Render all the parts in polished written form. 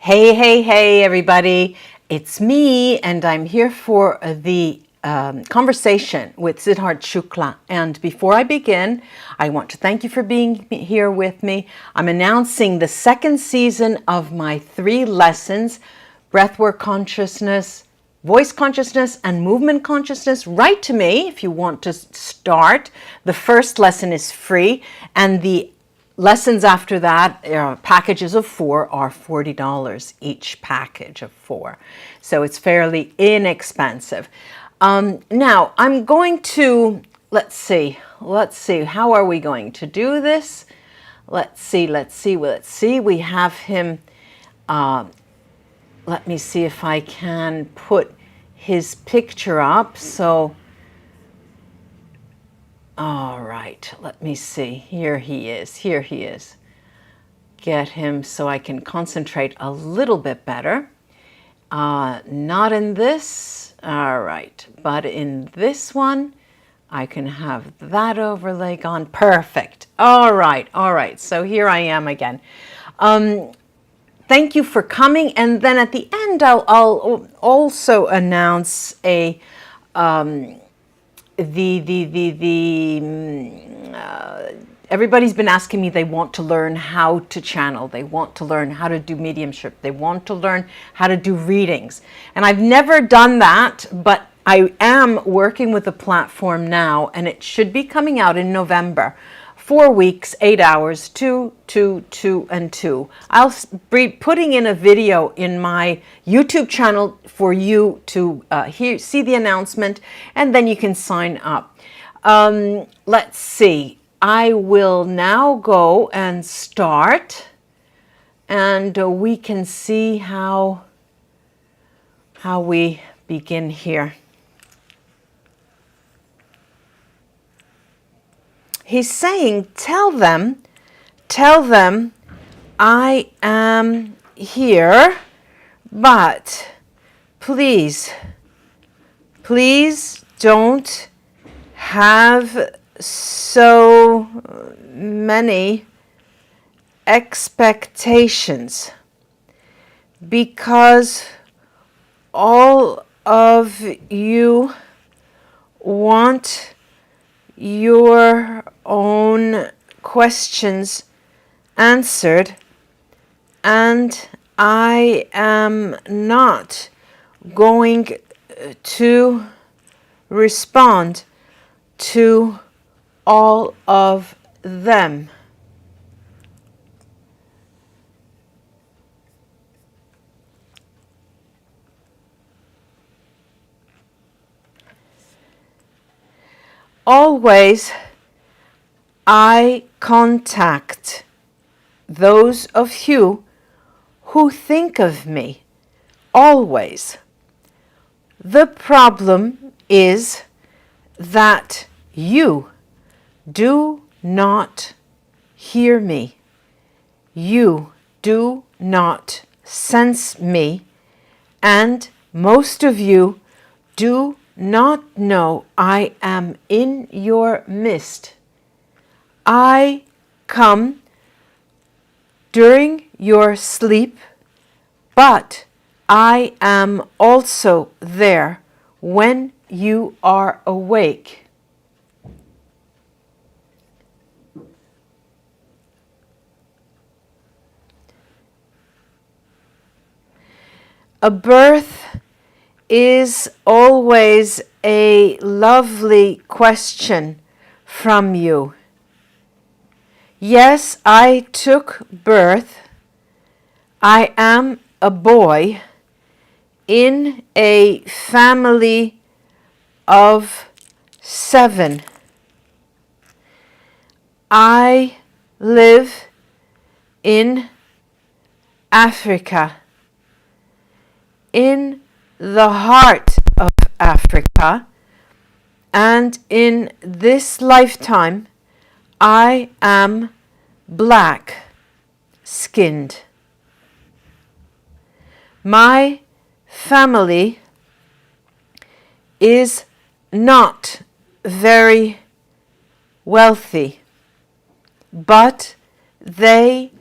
Hey, hey, hey, everybody. It's me, and I'm here for the conversation with Sidharth Shukla. And before I begin, I want to thank you for being here with me. I'm announcing the second season of my 3 lessons, breathwork consciousness, voice consciousness, and movement consciousness. Write to me if you want to start. The first lesson is free, and the lessons after that, packages of 4 are $40 each package of 4. So it's fairly inexpensive. Now I'm going to, let's see, how are we going to do this? Let's see. We have him, let me see if I can put his picture up. So, all right, let me see. Here he is. Get him so I can concentrate a little bit better. Not in this, all right, but in this one, I can have that overlay gone. Perfect. All right. So here I am again. Thank you for coming. And then at the end, I'll also announce everybody's been asking me, they want to learn how to channel, they want to learn how to do mediumship, they want to learn how to do readings. And I've never done that, but I am working with a platform now, and it should be coming out in November. 4 weeks, 8 hours, 2, 2, 2, and 2. I'll be putting in a video in my YouTube channel for you to see the announcement, and then you can sign up. Let's see. I will now go and start, and we can see how we begin here. He's saying, tell them I am here, but please don't have so many expectations, because all of you want your own questions answered, and I am not going to respond to all of them. Always, I contact those of you who think of me. Always. The problem is that you do not hear me. You do not sense me, and most of you do not know I am in your midst. I come during your sleep, but I am also there when you are awake. A birth is always a lovely question from you. Yes, I took birth. I am a boy in a family of 7. I live in Africa, in the heart of Africa, and in this lifetime I am black-skinned. My family is not very wealthy, but they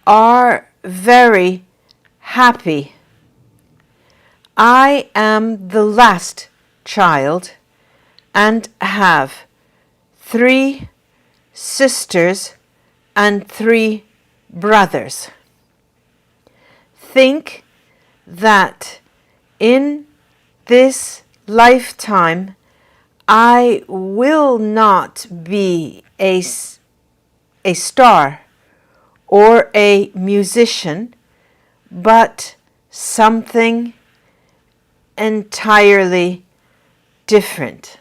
are very happy. I am the last child and have 3 sisters and 3 brothers. Think that in this lifetime I will not be a star or a musician, but something entirely different.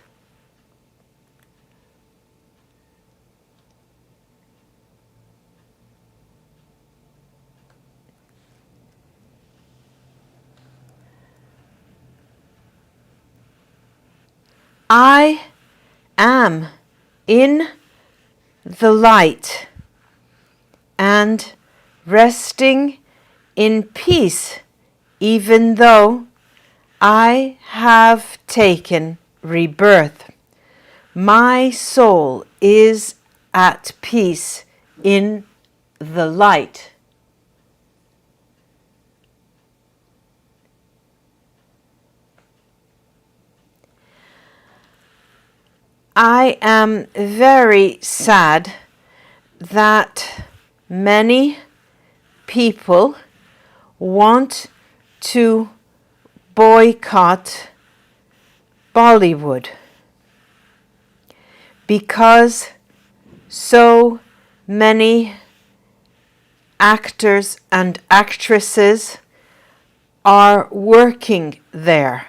I am in the light and resting in peace, even though I have taken rebirth. My soul is at peace in the light. I am very sad that many people want to boycott Bollywood because so many actors and actresses are working there.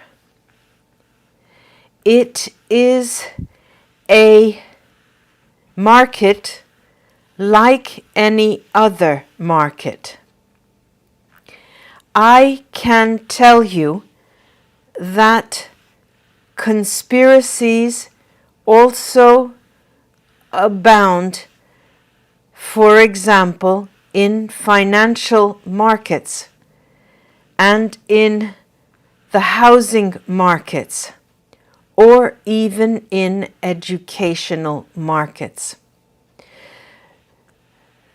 It is a market like any other market. I can tell you that conspiracies also abound, for example, in financial markets and in the housing markets, or even in educational markets.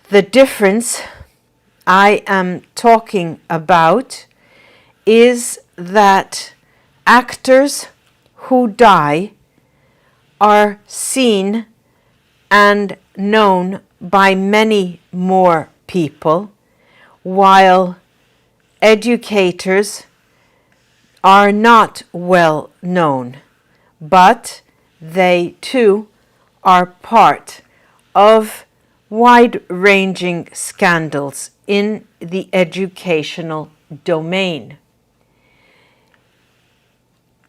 The difference I am talking about is that actors who die are seen and known by many more people, while educators are not well known, but they too are part of wide-ranging scandals in the educational domain.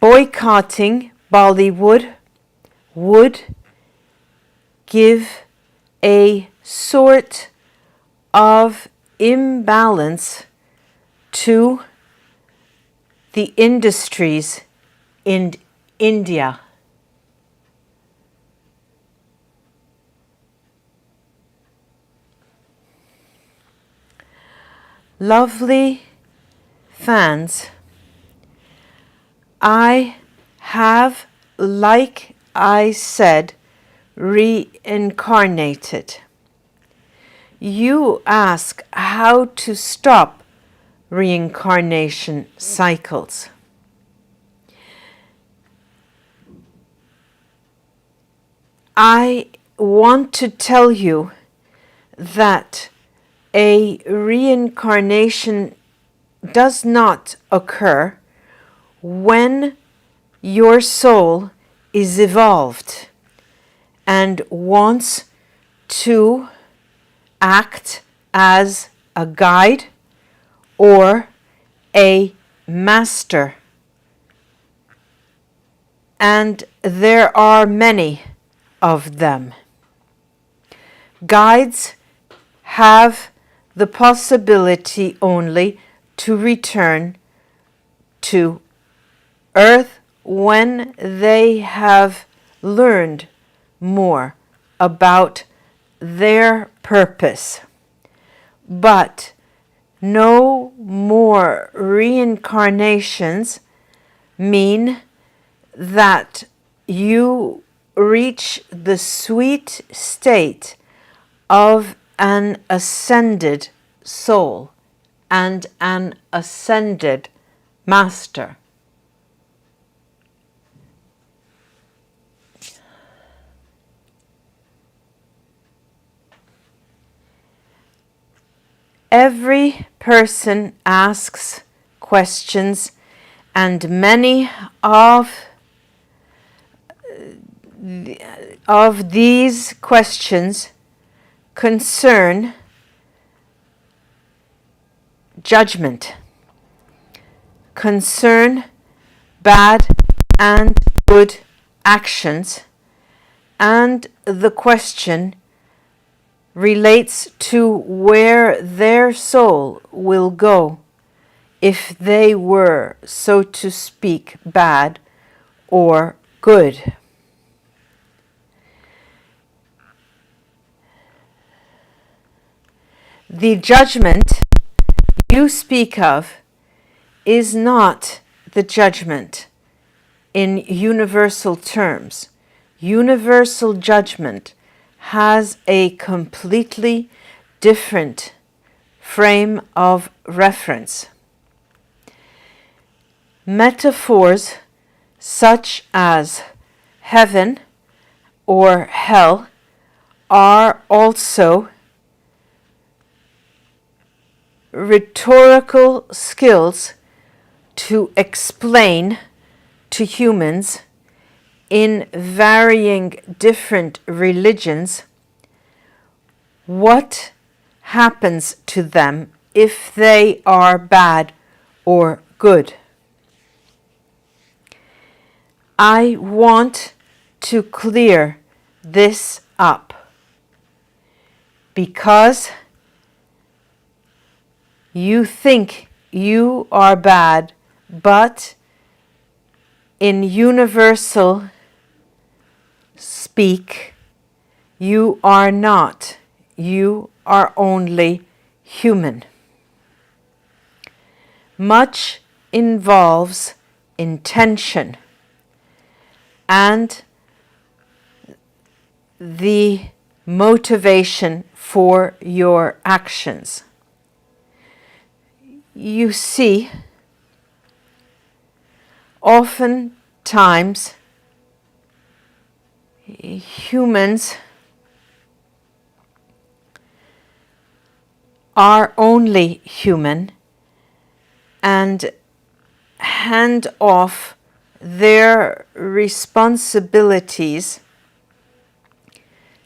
Boycotting Bollywood would give a sort of imbalance to the industries in India. Lovely fans, I have, like I said, reincarnated. You ask how to stop reincarnation cycles. I want to tell you that a reincarnation does not occur when your soul is evolved and wants to act as a guide or a master. And there are many of them. Guides have the possibility only to return to Earth when they have learned more about their purpose. But no more reincarnations mean that you reach the sweet state of an ascended soul and an ascended master. Every person asks questions, and many of these questions concern judgment, concern bad and good actions, and the question relates to where their soul will go if they were, so to speak, bad or good. The judgment you speak of is not the judgment in universal terms. Universal judgment has a completely different frame of reference. Metaphors such as heaven or hell are also rhetorical skills to explain to humans in varying different religions what happens to them if they are bad or good. I want to clear this up because you think you are bad, but in universal speak, you are not. You are only human. Much involves intention and the motivation for your actions. You see, oftentimes humans are only human and hand off their responsibilities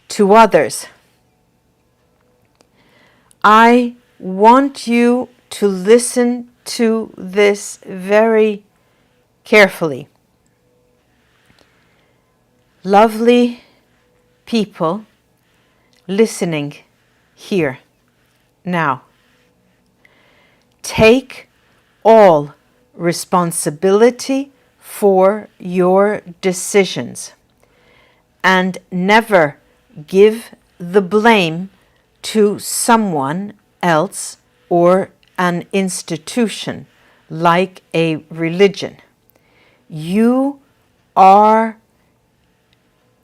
to others. I want you to listen to this very carefully. Lovely people listening here now. Take all responsibility for your decisions and never give the blame to someone else or an institution like a religion. You are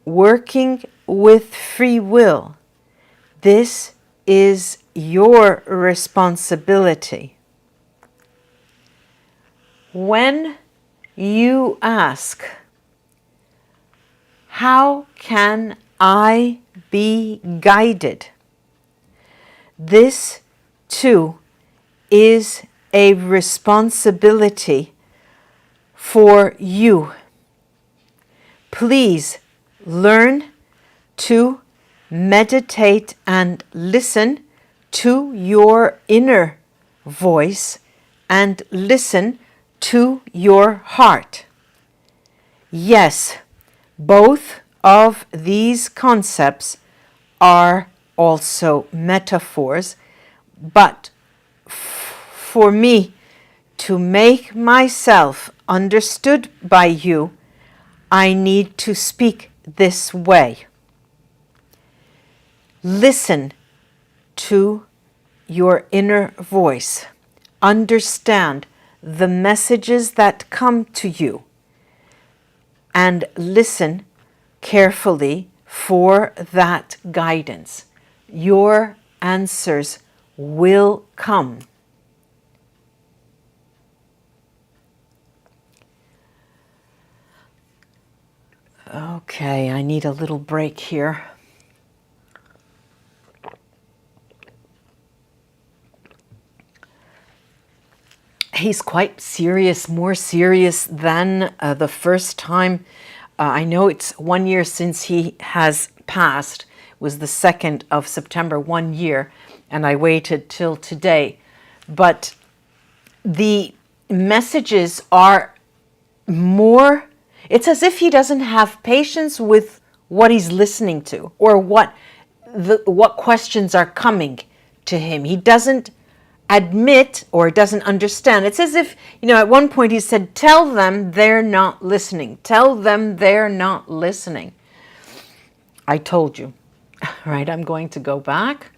working with free will. This is your responsibility. When you ask, how can I be guided? This too is a responsibility for you. Please learn to meditate and listen to your inner voice and listen to your heart. Yes, both of these concepts are also metaphors, but for me to make myself understood by you, I need to speak this way. Listen to your inner voice. Understand the messages that come to you and listen carefully for that guidance. Your answers will come. Okay, I need a little break here. He's quite serious, more serious than the first time. I know it's 1 year since he has passed. It was the 2nd of September, 1 year, and I waited till today. But the messages are more, it's as if he doesn't have patience with what he's listening to, or what questions are coming to him. He doesn't admit or doesn't understand. It's as if, at one point he said, tell them they're not listening. Tell them they're not listening. I told you. Right, I'm going to go back.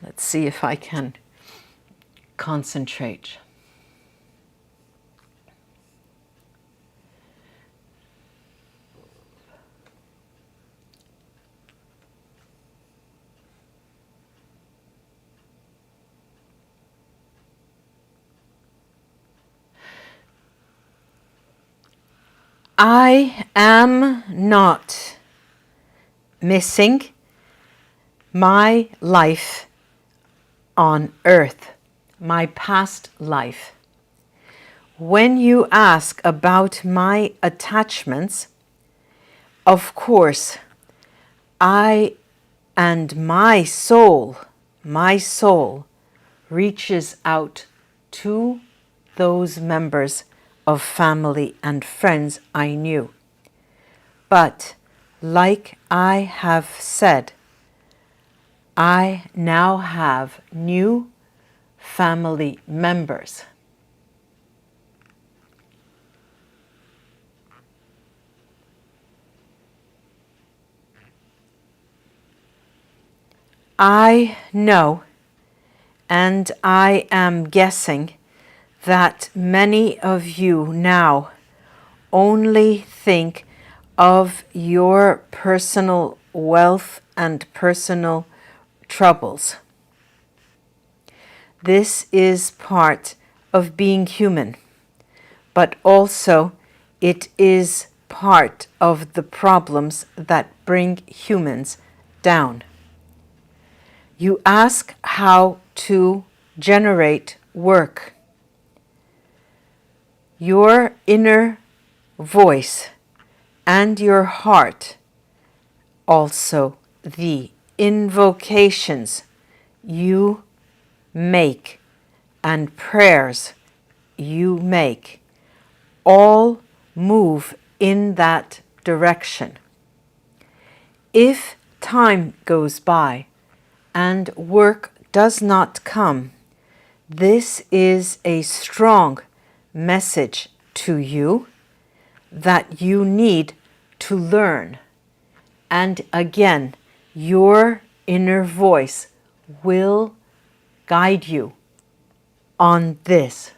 Let's see if I can concentrate. I am not missing my life on earth, my past life. When you ask about my attachments, of course, I and my soul reaches out to those members of family and friends I knew. But like I have said, I now have new family members. I know, and I am guessing, that many of you now only think of your personal wealth and personal troubles. This is part of being human, but also it is part of the problems that bring humans down. You ask how to generate work. Your inner voice and your heart, also the invocations you make and prayers you make, all move in that direction. If time goes by and work does not come, this is a strong message to you that you need to learn. And again, your inner voice will guide you on this.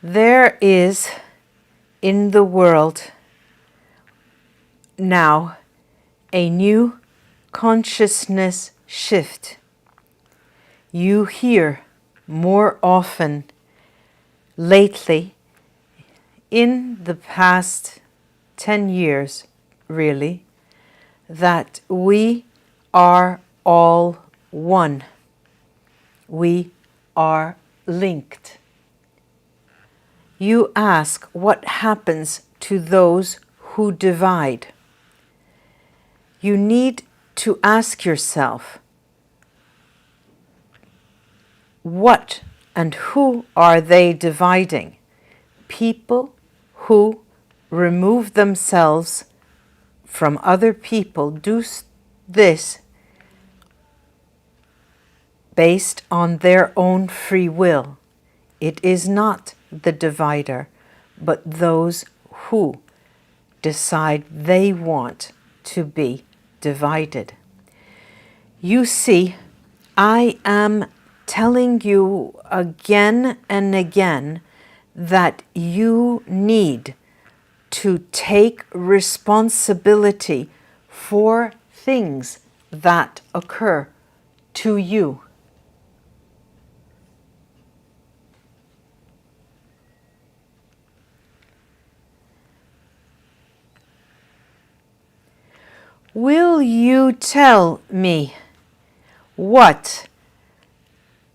There is in the world now a new consciousness shift. You hear more often lately, in the past 10 years really, that we are all one. We are linked. You ask what happens to those who divide. You need to ask yourself, what and who are they dividing? People who remove themselves from other people do this based on their own free will. It is not the divider, but those who decide they want to be divided. You see, I am telling you again and again that you need to take responsibility for things that occur to you? Will you tell me what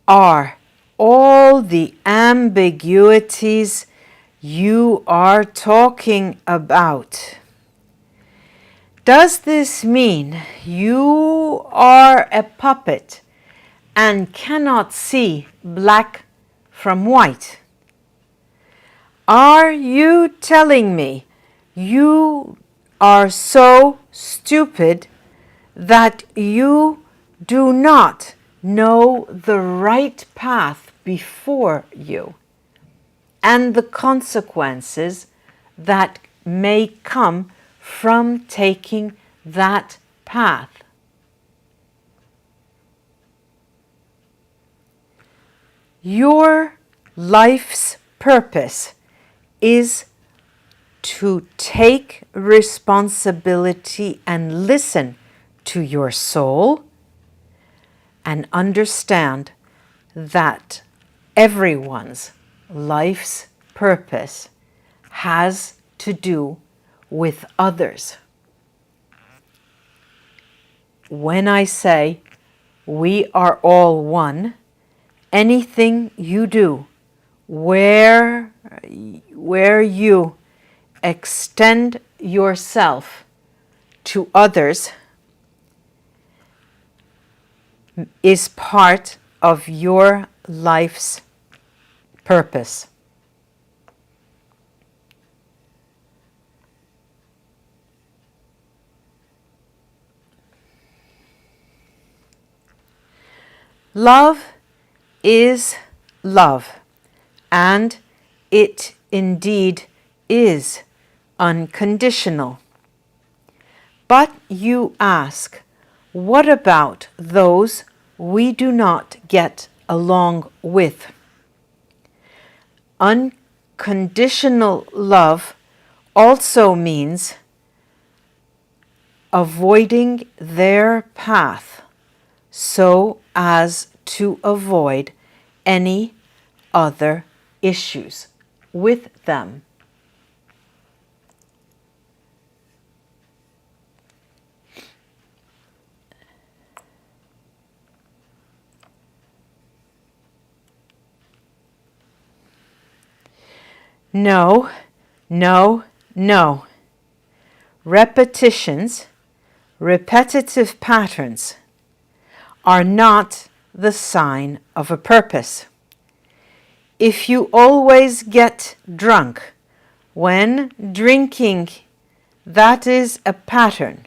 are all the ambiguities you are talking about? Does this mean you are a puppet and cannot see black from white? Are you telling me you are so stupid that you do not know the right path before you and the consequences that may come from taking that path? Your life's purpose is to take responsibility and listen to your soul and understand that everyone's life's purpose has to do with others. When I say we are all one, anything you do where you extend yourself to others is part of your life's purpose. Love is love, and it indeed is unconditional. But you ask, what about those we do not get along with? Unconditional love also means avoiding their path so as to avoid any other issues with them. No, no, no. Repetitions, repetitive patterns are not the sign of a purpose. If you always get drunk when drinking, that is a pattern,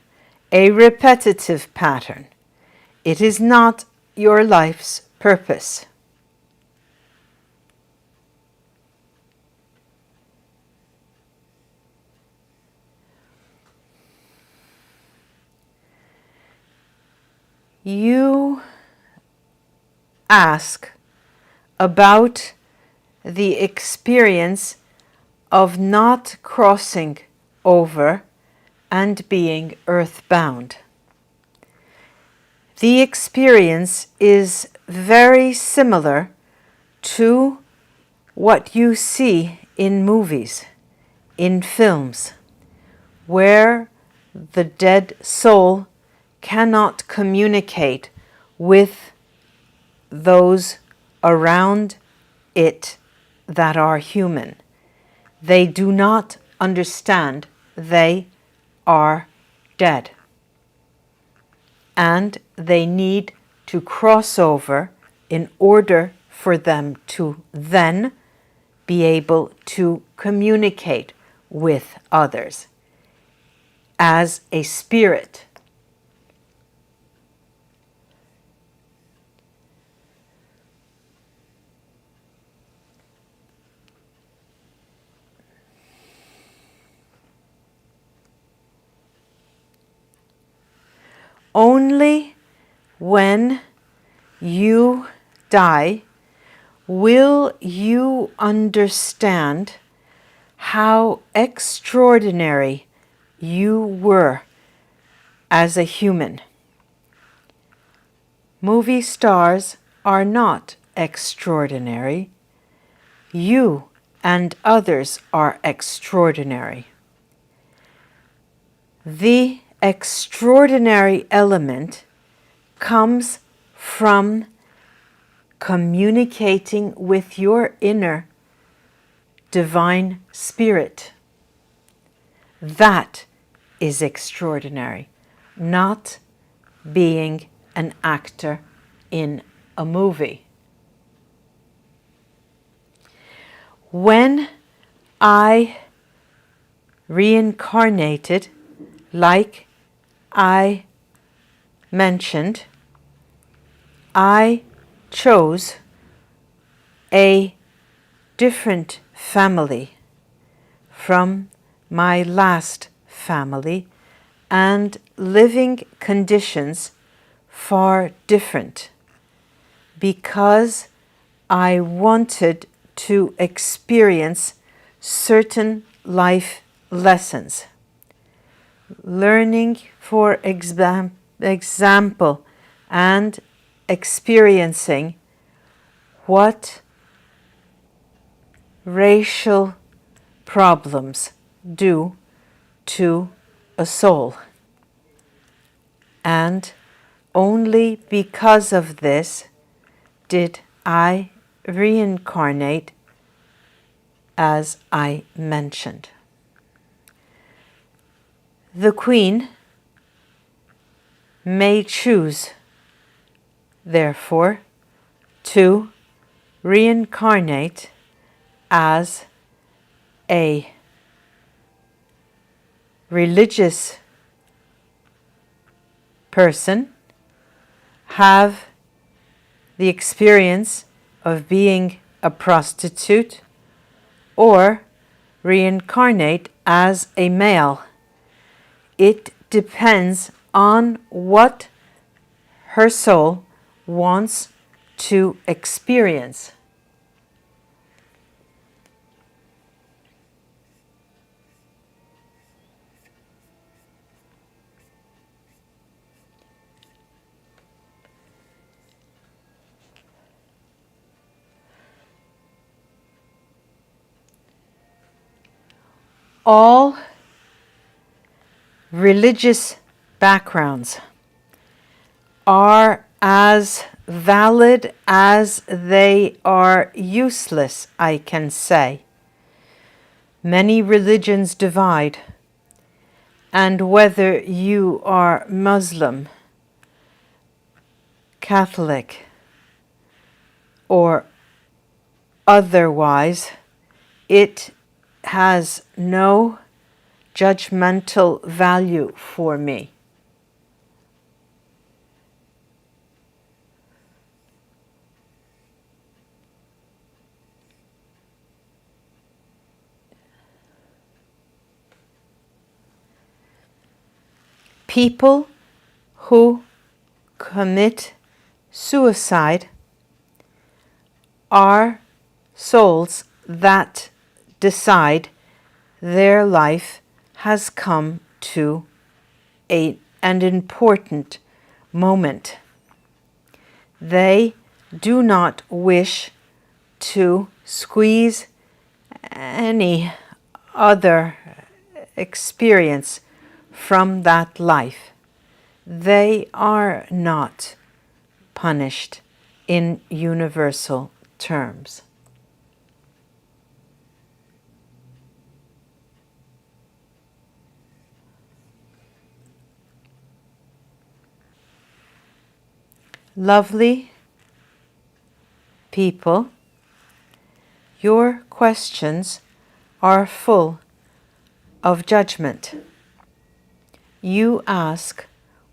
a repetitive pattern. It is not your life's purpose. You ask about the experience of not crossing over and being earthbound. The experience is very similar to what you see in movies, in films, where the dead soul cannot communicate with those around it that are human. They do not understand they are dead. And they need to cross over in order for them to then be able to communicate with others as a spirit. Only when you die will you understand how extraordinary you were as a human. Movie stars are not extraordinary. You and others are extraordinary. The extraordinary element comes from communicating with your inner divine spirit. That is extraordinary, not being an actor in a movie. When I reincarnated, like I mentioned, I chose a different family from my last family, and living conditions far different, because I wanted to experience certain life lessons. Learning, for example, and experiencing what racial problems do to a soul. And only because of this did I reincarnate, as I mentioned. The Queen may choose, therefore, to reincarnate as a religious person, have the experience of being a prostitute, or reincarnate as a male. It depends on what her soul wants to experience. All religious backgrounds are as valid as they are useless, I can say. Many religions divide, and whether you are Muslim, Catholic, or otherwise, it has no judgmental value for me. People who commit suicide are souls that decide their life has come to an important moment. They do not wish to squeeze any other experience from that life. They are not punished in universal terms. Lovely people, your questions are full of judgment. You ask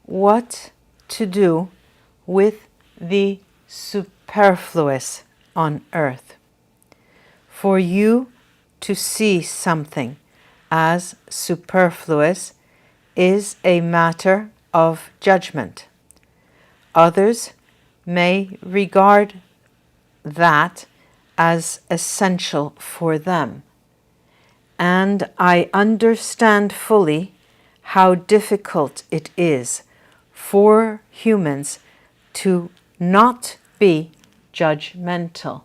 what to do with the superfluous on earth. For you to see something as superfluous is a matter of judgment. Others may regard that as essential for them. And I understand fully how difficult it is for humans to not be judgmental.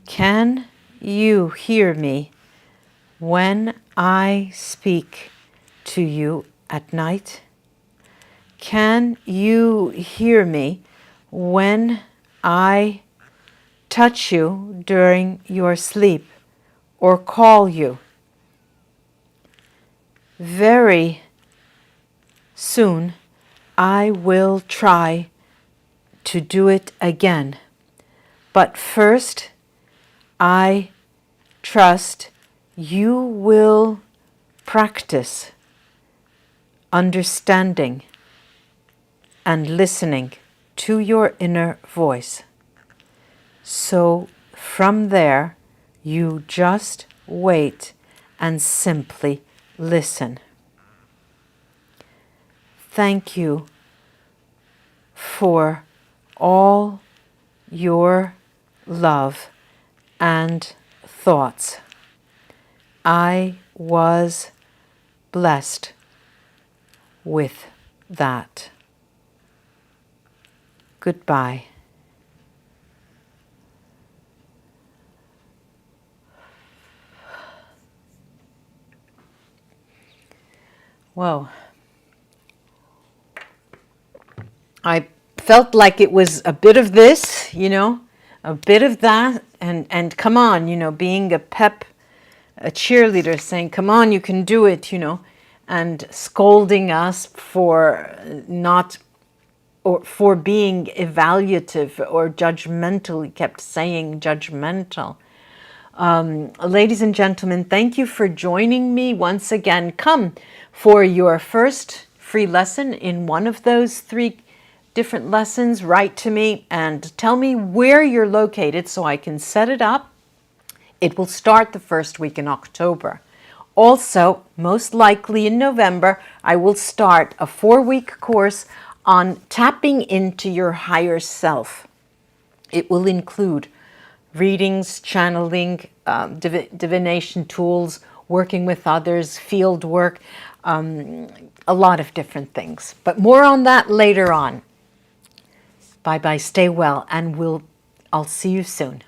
Can you hear me when I speak to you at night? Can you hear me when I touch you during your sleep or call you? Very soon I will try to do it again. But first, I trust you will practice understanding and listening to your inner voice. So from there, you just wait and simply listen. Thank you for all your love and thoughts. I was blessed with that. Goodbye. Whoa. I felt like it was a bit of this, a bit of that, and come on, being a cheerleader, saying, come on, you can do it, and scolding us for not, or for being evaluative or judgmental. He kept saying judgmental. Ladies and gentlemen, thank you for joining me once again. Come for your first free lesson in one of those 3 different lessons. Write to me and tell me where you're located so I can set it up. It will start the first week in October. Also, most likely in November, I will start a 4-week course on tapping into your higher self. It will include readings, channeling, divination tools, working with others, field work, a lot of different things. But more on that later on. Bye-bye, stay well, and I'll see you soon.